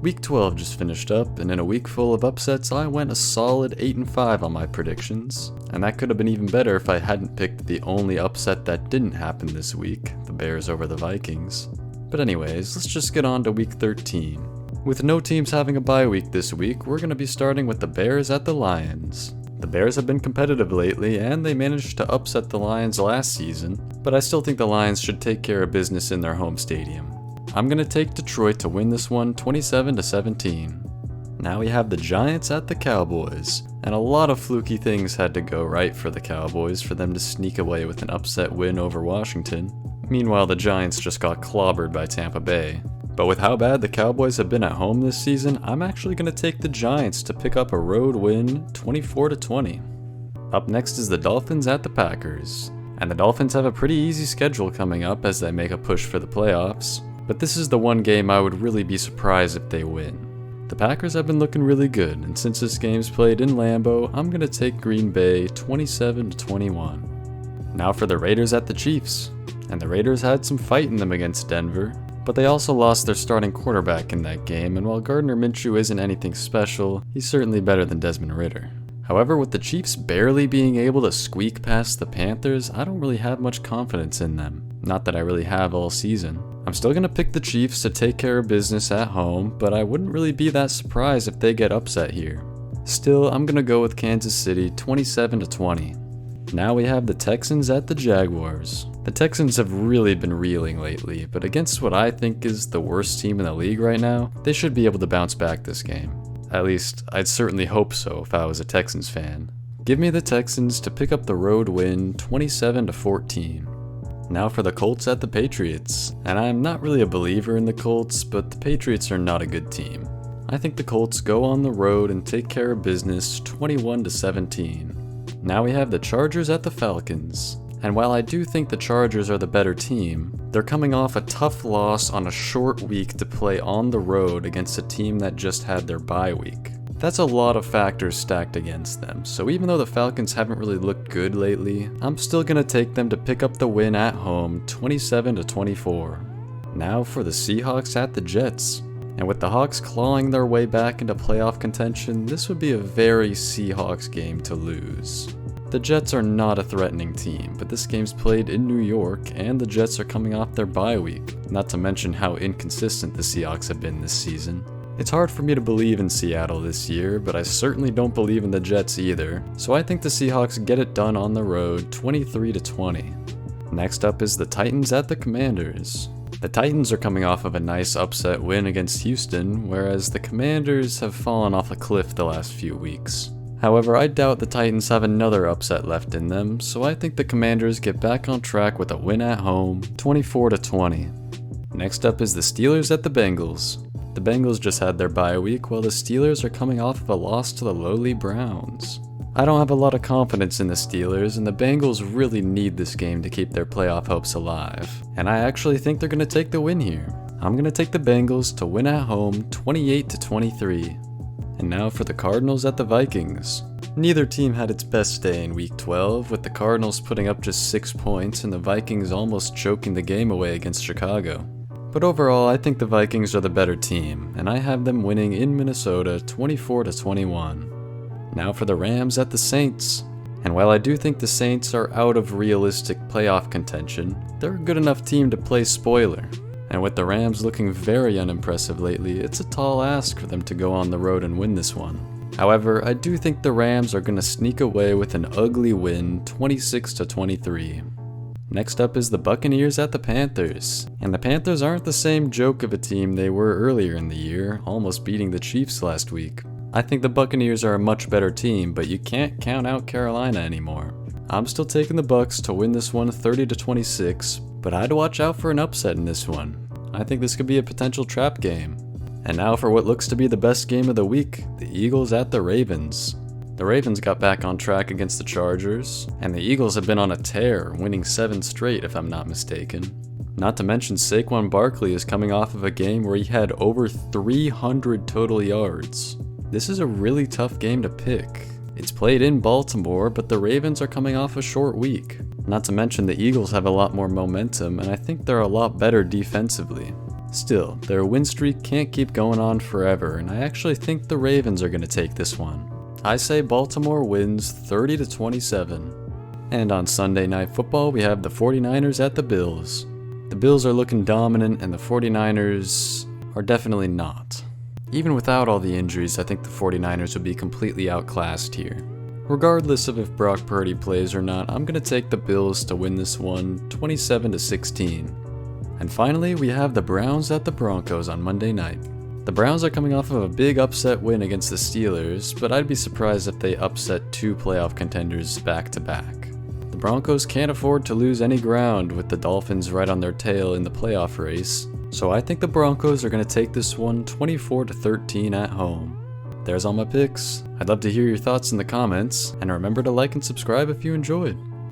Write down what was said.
Week 12 just finished up, and in a week full of upsets, I went a solid 8-5 on my predictions. And that could have been even better if I hadn't picked the only upset that didn't happen this week, the Bears over the Vikings. But anyways, let's just get on to week 13. With no teams having a bye week this week, we're going to be starting with the Bears at the Lions. The Bears have been competitive lately, and they managed to upset the Lions last season, but I still think the Lions should take care of business in their home stadium. I'm going to take Detroit to win this one 27-17. Now we have the Giants at the Cowboys, and a lot of fluky things had to go right for the Cowboys for them to sneak away with an upset win over Washington. Meanwhile, the Giants just got clobbered by Tampa Bay. But with how bad the Cowboys have been at home this season, I'm actually going to take the Giants to pick up a road win 24-20. Up next is the Dolphins at the Packers. And the Dolphins have a pretty easy schedule coming up as they make a push for the playoffs. But this is the one game I would really be surprised if they win. The Packers have been looking really good, and since this game's played in Lambeau, I'm going to take Green Bay 27-21. Now for the Raiders at the Chiefs. And the Raiders had some fight in them against Denver, but they also lost their starting quarterback in that game, and while Gardner Minshew isn't anything special, he's certainly better than Desmond Ridder. However, with the Chiefs barely being able to squeak past the Panthers, I don't really have much confidence in them. Not that I really have all season. I'm still going to pick the Chiefs to take care of business at home, but I wouldn't really be that surprised if they get upset here. Still, I'm going to go with Kansas City 27-20. Now we have the Texans at the Jaguars. The Texans have really been reeling lately, but against what I think is the worst team in the league right now, they should be able to bounce back this game. At least, I'd certainly hope so if I was a Texans fan. Give me the Texans to pick up the road win 27-14. Now for the Colts at the Patriots. And I'm not really a believer in the Colts, but the Patriots are not a good team. I think the Colts go on the road and take care of business 21-17. Now we have the Chargers at the Falcons. And while I do think the Chargers are the better team, they're coming off a tough loss on a short week to play on the road against a team that just had their bye week. That's a lot of factors stacked against them, so even though the Falcons haven't really looked good lately, I'm still going to take them to pick up the win at home 27-24. Now for the Seahawks at the Jets. And with the Hawks clawing their way back into playoff contention, this would be a very Seahawks game to lose. The Jets are not a threatening team, but this game's played in New York, and the Jets are coming off their bye week, not to mention how inconsistent the Seahawks have been this season. It's hard for me to believe in Seattle this year, but I certainly don't believe in the Jets either, so I think the Seahawks get it done on the road 23-20. Next up is the Titans at the Commanders. The Titans are coming off of a nice upset win against Houston, whereas the Commanders have fallen off a cliff the last few weeks. However, I doubt the Titans have another upset left in them, so I think the Commanders get back on track with a win at home, 24-20. Next up is the Steelers at the Bengals. The Bengals just had their bye week, while the Steelers are coming off of a loss to the lowly Browns. I don't have a lot of confidence in the Steelers, and the Bengals really need this game to keep their playoff hopes alive. And I actually think they're going to take the win here. I'm going to take the Bengals to win at home 28-23. And now for the Cardinals at the Vikings. Neither team had its best day in Week 12, with the Cardinals putting up just 6 points and the Vikings almost choking the game away against Chicago. But overall, I think the Vikings are the better team, and I have them winning in Minnesota 24-21. Now for the Rams at the Saints. And while I do think the Saints are out of realistic playoff contention, they're a good enough team to play spoiler. And with the Rams looking very unimpressive lately, it's a tall ask for them to go on the road and win this one. However, I do think the Rams are going to sneak away with an ugly win 26-23. Next up is the Buccaneers at the Panthers. And the Panthers aren't the same joke of a team they were earlier in the year, almost beating the Chiefs last week. I think the Buccaneers are a much better team, but you can't count out Carolina anymore. I'm still taking the Bucs to win this one 30-26, but I'd watch out for an upset in this one. I think this could be a potential trap game. And now for what looks to be the best game of the week, the Eagles at the Ravens. The Ravens got back on track against the Chargers, and the Eagles have been on a tear, winning 7 straight if I'm not mistaken. Not to mention Saquon Barkley is coming off of a game where he had over 300 total yards. This is a really tough game to pick. It's played in Baltimore, but the Ravens are coming off a short week. Not to mention the Eagles have a lot more momentum, and I think they're a lot better defensively. Still, their win streak can't keep going on forever, and I actually think the Ravens are going to take this one. I say Baltimore wins 30-27. And on Sunday Night Football, we have the 49ers at the Bills. The Bills are looking dominant, and the 49ers are definitely not. Even without all the injuries, I think the 49ers would be completely outclassed here. Regardless of if Brock Purdy plays or not, I'm going to take the Bills to win this one 27-16. And finally, we have the Browns at the Broncos on Monday night. The Browns are coming off of a big upset win against the Steelers, but I'd be surprised if they upset two playoff contenders back to back. The Broncos can't afford to lose any ground with the Dolphins right on their tail in the playoff race, so I think the Broncos are going to take this one 24-13 at home. There's all my picks. I'd love to hear your thoughts in the comments, and remember to like and subscribe if you enjoyed.